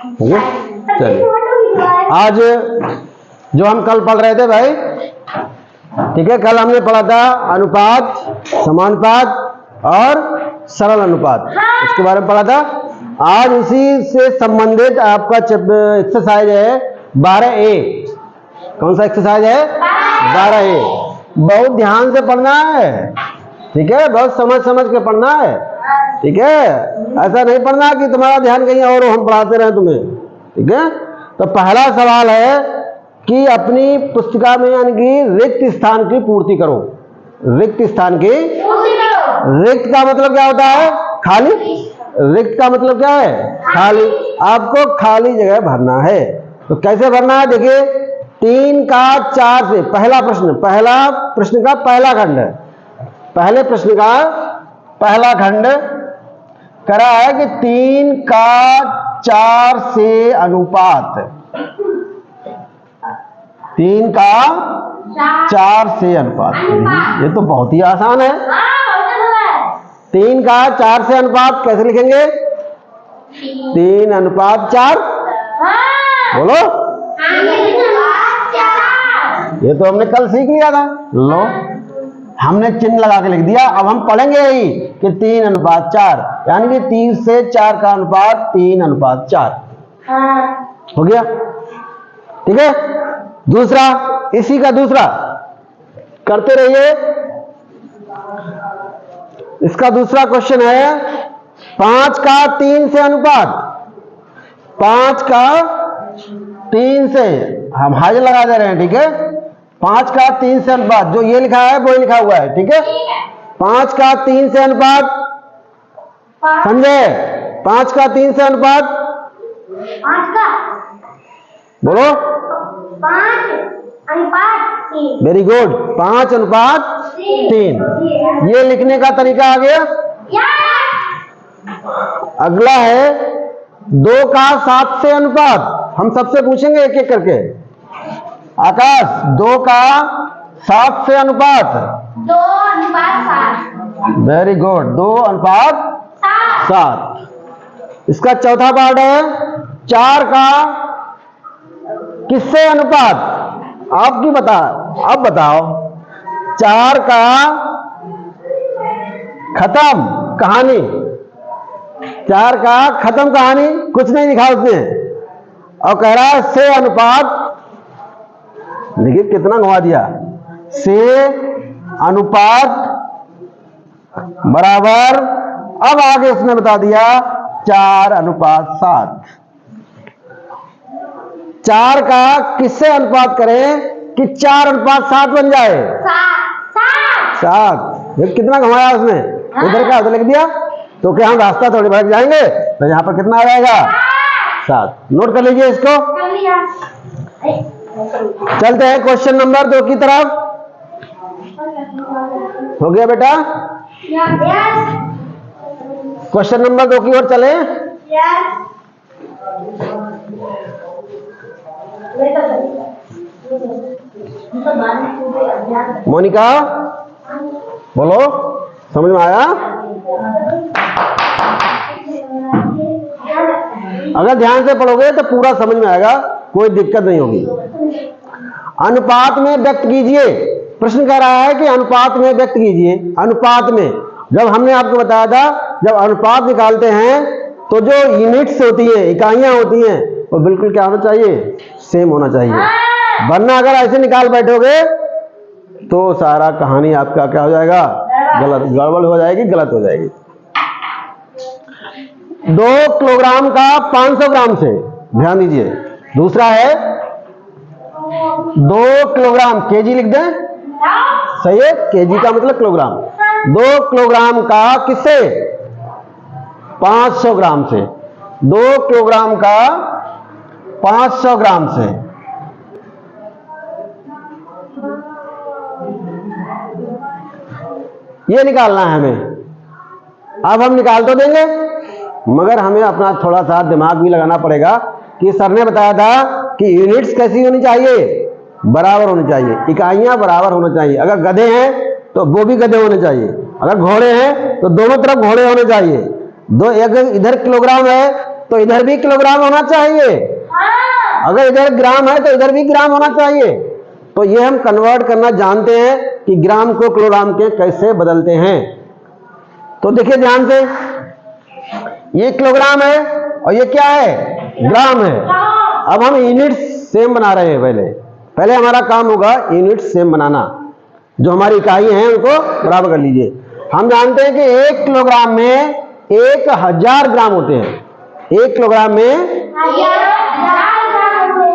ठीक है। चलिए आज जो हम कल पढ़ रहे थे भाई, ठीक है, कल हमने पढ़ा था अनुपात, समानुपात और सरल अनुपात, इसके बारे में पढ़ा था। आज उसी से संबंधित आपका एक्सरसाइज है 12A। कौन सा एक्सरसाइज है? 12A। बहुत ध्यान से पढ़ना है, ठीक है, बहुत समझ समझ के पढ़ना है, ठीक है। ऐसा नहीं पढ़ना कि तुम्हारा ध्यान कहीं और हम पढ़ाते रहे तुम्हें, ठीक है। तो पहला सवाल है कि अपनी पुस्तिका में यानी कि रिक्त स्थान की पूर्ति करो। रिक्त स्थान की रिक्त का मतलब क्या होता है? खाली। रिक्त का मतलब क्या है? खाली। आपको खाली जगह भरना है। तो कैसे भरना है? देखिए 3 का 4 से पहला प्रश्न का पहला खंड है। पहले प्रश्न का पहला खंड करा है कि 3 का 4 से अनुपात, 3 का 4 से अनुपात। ये तो बहुत ही आसान है। 3 का 4 से अनुपात कैसे लिखेंगे? 3:4। बोलो, ये तो हमने कल सीख लिया था। लो, हमने चिन्ह लगा के लिख दिया। अब हम पढ़ेंगे यही कि 3:4, यानी कि 3 से 4 का अनुपात 3:4 हो गया, ठीक है। दूसरा, इसी का दूसरा करते रहिए। इसका दूसरा क्वेश्चन है 5 का 3 से अनुपात। 5 का 3 से हम हाजिर लगा दे रहे हैं, ठीक है। 5 का 3 से अनुपात, जो ये लिखा है वो लिखा हुआ है, ठीक है। 5 का 3 से अनुपात, समझे? 5 का 3 से अनुपात, 5 का बोलो 5:3। Very good, 5:3। ये लिखने का तरीका आ गया। अगला है 2 का 7 से अनुपात। हम सबसे पूछेंगे एक एक करके। आकाश, 2 का 7 से अनुपात। 2:7। Very good, 2:7। इसका चौथा पार्ट है 4 का किससे अनुपात? आपकी अब बताओ। 4 का खत्म कहानी, 4 का खत्म कहानी, कुछ नहीं लिखा उसने, और कह रहा है से अनुपात। देखिए कितना घुमा दिया। से अनुपात बराबर, अब आगे उसने बता दिया 4:7। 4 का किससे अनुपात करें कि 4:7 बन जाए? 7। ये कितना घुमाया उसने, इधर का उधर लिख दिया। तो क्या हम रास्ता थोड़ी भटक जाएंगे? तो यहां पर कितना आ जाएगा? 7। नोट कर लीजिए इसको। चलते हैं क्वेश्चन नंबर 2 की तरफ। हो गया बेटा? क्वेश्चन नंबर 2 की ओर चले। मोनिका बोलो, समझ में आया? अगर ध्यान से पढ़ोगे तो पूरा समझ में आएगा, कोई दिक्कत नहीं होगी। अनुपात में व्यक्त कीजिए। प्रश्न कह रहा है कि अनुपात में व्यक्त कीजिए। अनुपात में, जब हमने आपको बताया था, जब अनुपात निकालते हैं तो जो यूनिट्स होती हैं, इकाइयां होती हैं, वो बिल्कुल क्या होना चाहिए? सेम होना चाहिए। वरना अगर ऐसे निकाल बैठोगे तो सारा कहानी आपका क्या हो जाएगा? गलत, गड़बड़ हो जाएगी, गलत हो जाएगी। 2 किलोग्राम का 500 ग्राम से, ध्यान दीजिए। दूसरा है 2 किलोग्राम, केजी लिख दें, सही है, केजी का मतलब किलोग्राम। 2 किलोग्राम का किससे? 500 ग्राम से। 2 किलोग्राम का 500 ग्राम से। ये निकालना है हमें। अब हम निकाल तो देंगे, मगर हमें अपना थोड़ा सा दिमाग भी लगाना पड़ेगा कि सर ने बताया था कि यूनिट्स कैसी होनी चाहिए? बराबर होनी चाहिए, इकाइयां बराबर होना चाहिए। अगर गधे हैं तो वो भी गधे होने चाहिए, अगर घोड़े हैं तो दोनों तरफ घोड़े होने चाहिए। एक इधर किलोग्राम है तो इधर भी किलोग्राम होना चाहिए। अगर इधर ग्राम है तो इधर भी ग्राम होना चाहिए। तो ये हम कन्वर्ट करना जानते हैं कि ग्राम को किलोग्राम के कैसे बदलते हैं। तो देखिए ध्यान से, ये किलोग्राम है और ये क्या है, ग्राम है। अब हम यूनिट सेम बना रहे हैं। पहले हमारा काम होगा यूनिट सेम बनाना। जो हमारी इकाई है उनको बराबर कर लीजिए। हम जानते हैं कि 1 किलोग्राम में 1000 ग्राम होते हैं। 1 किलोग्राम में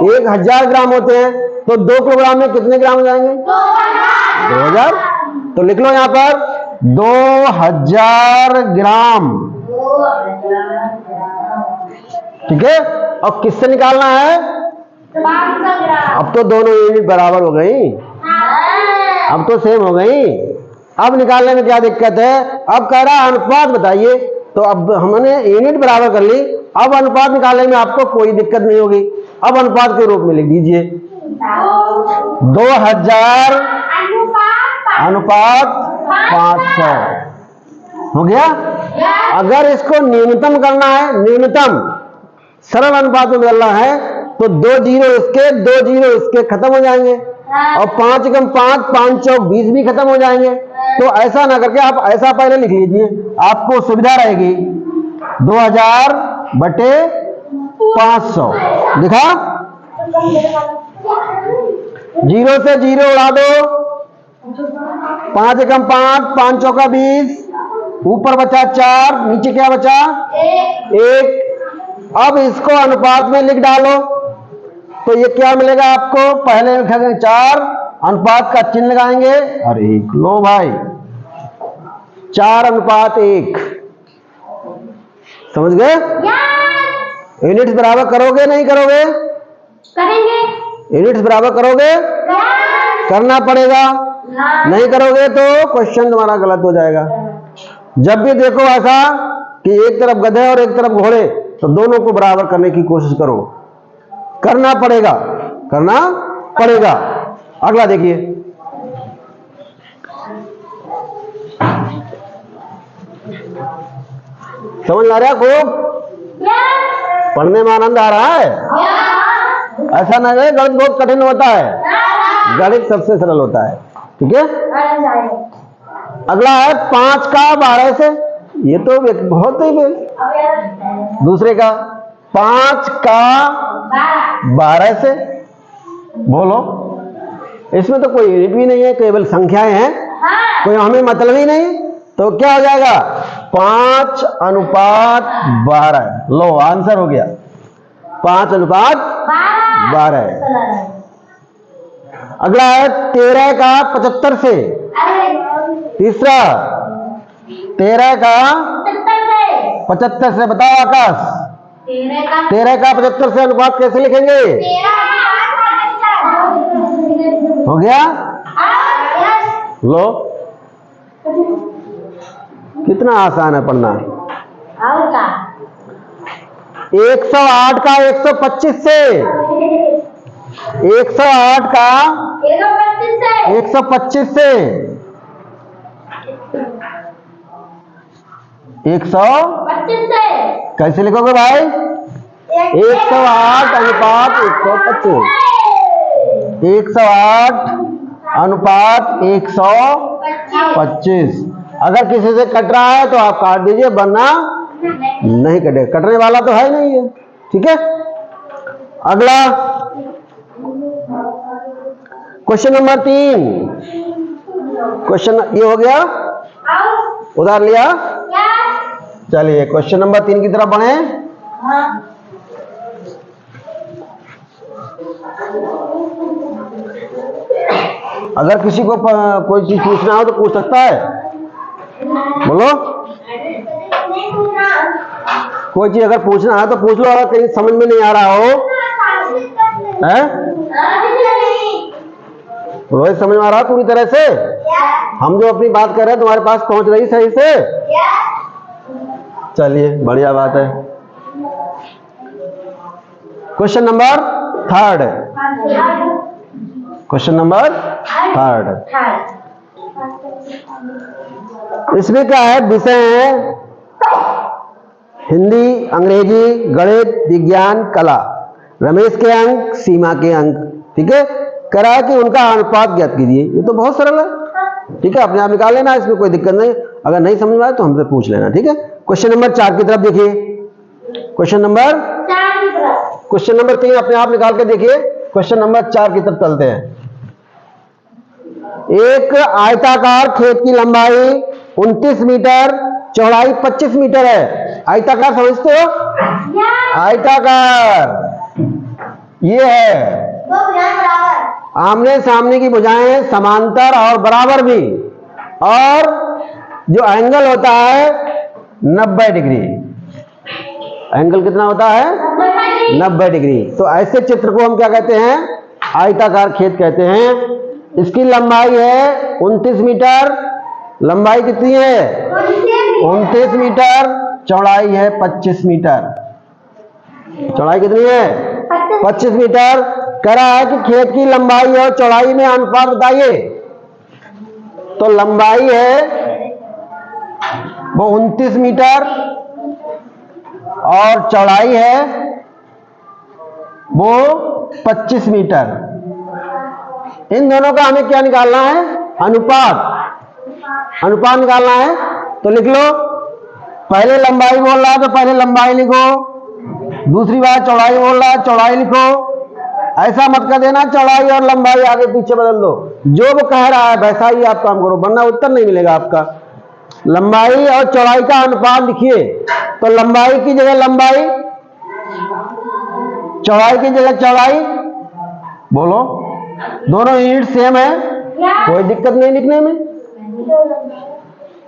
1000 ग्राम होते हैं। तो 2 किलोग्राम में कितने ग्राम हो जाएंगे, 2000। तो लिख लो यहां पर 2000 ग्राम। ठीक है, और किससे निकालना है, 500 ग्राम। अब तो दोनों यूनिट बराबर हो गई, अब तो सेम हो गई। अब निकालने में क्या दिक्कत है, अब कह रहा है अनुपात बताइए। तो अब हमने यूनिट बराबर कर ली, अब अनुपात निकालने में आपको कोई दिक्कत नहीं होगी। अब अनुपात के रूप में लिख दीजिए 2000 अनुपात 500 हो गया। अगर इसको न्यूनतम करना है, न्यूनतम सरल अनुपात में बदलना है, तो 2 जीरो इसके 2 जीरो इसके खत्म हो जाएंगे, और 5 एकम 5 5 चौक 20 भी खत्म हो जाएंगे। तो ऐसा ना करके आप ऐसा पहले लिख लीजिए, आपको सुविधा रहेगी। 2000 बटे 500 लिखा, जीरो से जीरो उड़ा दो, 5 एकम 5 5 चौका 20, ऊपर बचा 4, नीचे क्या बचा 1। अब इसको अनुपात में लिख डालो, तो ये क्या मिलेगा आपको, पहले लिखेंगे 4, अनुपात का चिन्ह लगाएंगे और 1। लो भाई 4 अनुपात 1, समझ गए। यूनिट्स बराबर करोगे नहीं करोगे, करेंगे। यूनिट्स बराबर करोगे, करना पड़ेगा। नहीं करोगे तो क्वेश्चन तुम्हारा गलत हो जाएगा। जब भी देखो ऐसा कि एक तरफ गधे और एक तरफ घोड़े, तो दोनों को बराबर करने की कोशिश करो, करना पड़ेगा, करना पड़ेगा। अगला देखिए, समझ आ रहा खूब, पढ़ने में आनंद आ रहा है। ऐसा ना है गणित बहुत कठिन होता है, गणित सबसे सरल होता है। ठीक है, अगला है 5 का 12 से। ये तो बहुत ही दूसरे का 5 का 12 से, बोलो इसमें तो कोई यूनिट भी नहीं है, केवल संख्याएं हैं, कोई हमें मतलब ही नहीं। तो क्या हो जाएगा 5 अनुपात 12। लो आंसर हो गया 5 अनुपात 12। अगला है 13 का 75 से। तीसरा 13 का 75 से, बताओ आकाश 13 का 75 से अनुपात कैसे लिखेंगे, हो गया। लो कितना आसान है पढ़ना। 108 का 125 से, 108 का 125 से, 125 से कैसे लिखोगे भाई, 108 अनुपात 125, 108 अनुपात 125। अगर किसी से कट रहा है तो आप काट दीजिए, वरना नहीं कटे, कटने वाला तो है नहीं है। ठीक है, अगला क्वेश्चन नंबर 3। क्वेश्चन ये हो गया, उधार लिया। चलिए क्वेश्चन नंबर 3 की तरफ बढ़े। अगर किसी को कोई चीज पूछना हो तो पूछ सकता है, बोलो। कोई चीज अगर पूछना है तो पूछ लो, अगर कहीं समझ में नहीं आ रहा हो। हैं? रोहित समझ में आ रहा पूरी तरह से, हम जो अपनी बात कर रहे हैं तुम्हारे पास पहुंच रही सही से। चलिए बढ़िया बात है। Question number 3, question number 3। इसमें क्या है, विषय है हिंदी, अंग्रेजी, गणित, विज्ञान, कला। रमेश के अंक, सीमा के अंक। ठीक है, कह रहा है कि उनका अनुपात ज्ञात कीजिए। ये तो बहुत सरल है। ठीक है, अपने आप निकाल लेना, इसमें कोई दिक्कत नहीं। अगर नहीं समझ में आए तो हमसे पूछ लेना। ठीक है, क्वेश्चन नंबर 4 की तरफ देखिए। क्वेश्चन नंबर 3 अपने आप निकाल के देखिए। क्वेश्चन नंबर 4 की तरफ चलते हैं। एक आयताकार खेत की लंबाई 29 मीटर, चौड़ाई 25 मीटर है। आयताकार समझते हो? आयताकार ये है। आमने सामने की भुजाएं समांतर और बराबर भी, और जो एंगल होता है 90 डिग्री। एंगल कितना होता है? 90 डिग्री। तो ऐसे चित्र को हम क्या कहते हैं? आयताकार खेत कहते हैं। इसकी लंबाई है 29 मीटर। लंबाई कितनी है? 29 मीटर। चौड़ाई है 25 मीटर। चौड़ाई कितनी है? 25 मीटर। कह रहा है कि खेत की लंबाई और चौड़ाई में अनुपात बताइए। तो लंबाई है वो 29 मीटर और चौड़ाई है वो 25 मीटर। इन दोनों का हमें क्या निकालना है? अनुपात। अनुपात निकालना है तो लिख लो। पहले लंबाई बोल रहा है तो पहले लंबाई लिखो, दूसरी बार चौड़ाई बोल रहा है चौड़ाई लिखो। ऐसा मत कर देना चौड़ाई और लंबाई आगे पीछे बदल दो। जो वो कह रहा है वैसा ही आप काम करो, वरना उत्तर नहीं मिलेगा आपका। लंबाई और चौड़ाई का अनुपात लिखिए। तो लंबाई की जगह लंबाई, चौड़ाई की जगह चौड़ाई। बोलो, दोनों यूनिट सेम है, कोई दिक्कत नहीं लिखने में।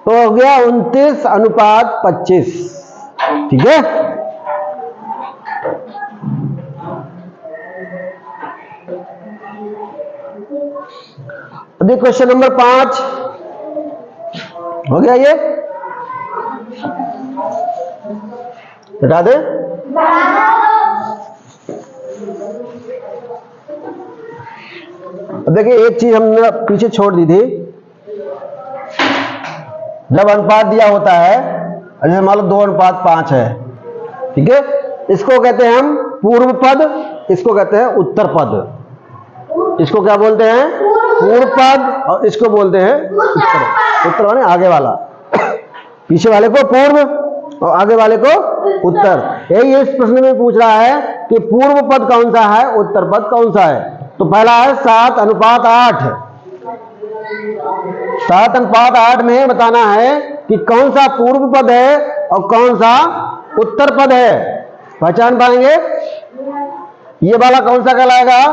तो हो गया 29 अनुपात 25। ठीक है, अभी क्वेश्चन नंबर 5 हो गया। ये हटा दे। देखिए, एक चीज हमने पीछे छोड़ दी थी। जब अनुपात दिया होता है, जैसे मान लो 2 अनुपात 5 है। ठीक है, इसको कहते हैं हम पूर्व पद, इसको कहते हैं उत्तर पद। इसको क्या बोलते हैं? पूर्व पद। और इसको बोलते हैं उत्तर। उत्तर माने आगे वाला, पीछे वाले को पूर्व और आगे वाले को उत्तर। यही इस प्रश्न में पूछ रहा है कि पूर्व पद कौन सा है, उत्तर पद कौन सा है। तो पहला है 7 अनुपात 8। 7 अनुपात 8 में बताना है कि कौन सा पूर्व पद है और कौन सा उत्तर पद है। पहचान पाएंगे? ये वाला कौन सा कहलाएगा?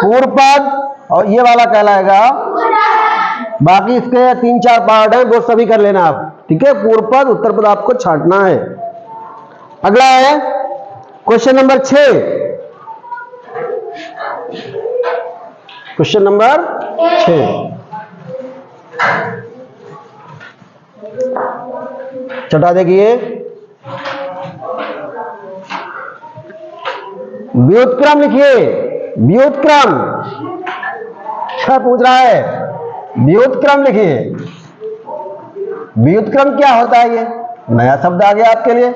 पूर्व पद। और ये वाला कहलाएगा, बाकी इसके 3-4 पार्ट हैं, वो सभी कर लेना आप। ठीक है, पूर्व पद उत्तर पद आपको छांटना है। अगला है क्वेश्चन नंबर 6। क्वेश्चन नंबर 6, चटा देखिए। व्युत्क्रम लिखिए। व्युत्क्रम क्या पूछ रहा है? व्युत्क्रम लिखिए। व्युत्क्रम क्या होता है? ये नया शब्द आ गया आपके लिए।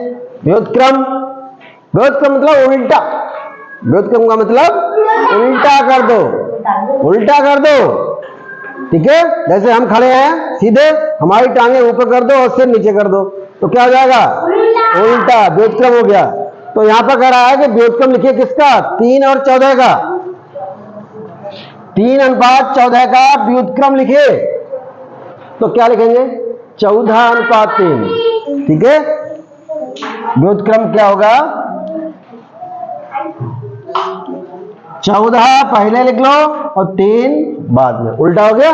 व्युत्क्रम, व्युत्क्रम मतलब उल्टा। व्युत्क्रम का मतलब उल्टा कर दो, उल्टा कर दो। ठीक है, जैसे हम खड़े हैं सीधे, हमारी टांगे ऊपर कर दो और सिर नीचे कर दो, तो क्या हो जाएगा? उल्टा। व्युत्क्रम हो गया। तो यहां पर कह रहा है कि व्युत्क्रम लिखिए किसका? 3 और 14 का। 3 अनुपात 14 का व्युत्क्रम लिखिए। तो क्या लिखेंगे? 14 अनुपात 3। ठीक है, व्युत्क्रम क्या होगा? 14 पहले लिख लो और 3 बाद में। उल्टा हो गया।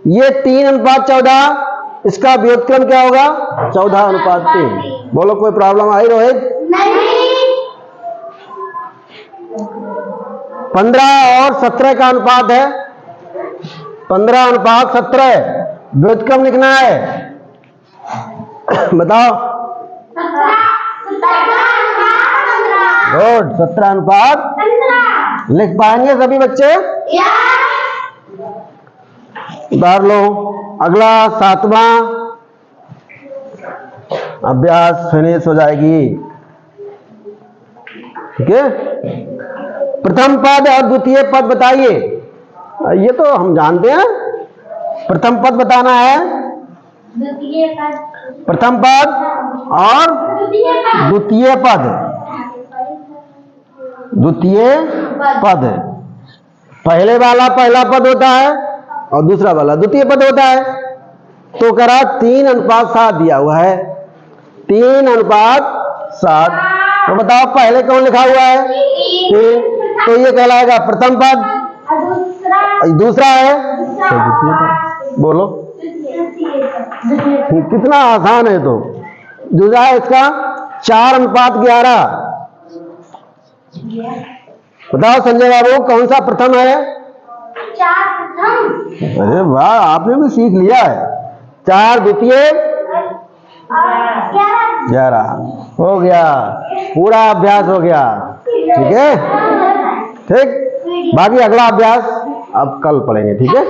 ये 3 अनुपात 14, इसका व्युत्क्रम क्या होगा? 14 अनुपात 3। बोलो, कोई प्रॉब्लम आई रोहित? 15 और 17 का अनुपात है। 15 अनुपात 17 व्युत्क्रम लिखना है। बताओ। गुड, 17 अनुपात लिख पाएंगे सभी बच्चे? उतार लो। अगला 7वां अभ्यास फिनिश हो जाएगी। ठीक है, प्रथम पद और द्वितीय पद बताइए। ये तो हम जानते हैं, प्रथम पद बताना है, द्वितीय पद, प्रथम पद और द्वितीय पद, द्वितीय पद। पहले वाला पहला पद होता है और दूसरा वाला द्वितीय पद होता है। तो करा 3:7 दिया हुआ है, 3:7। तो बताओ पहले कौन लिखा हुआ है? 3। तो ये कहलाएगा प्रथम पद, दूसरा है तो द्वितीय पद। बोलो कितना आसान है। तो दूसरा है इसका 4:11। बताओ संजय बाबू कौन सा प्रथम है? 4 प्रथम, अरे वाह, आपने भी सीख लिया है। 4 द्वितीय, 11 हो गया, पूरा अभ्यास हो गया। ठीक है, ठीक। बाकी अगला अभ्यास अब कल पढ़ेंगे। ठीक है।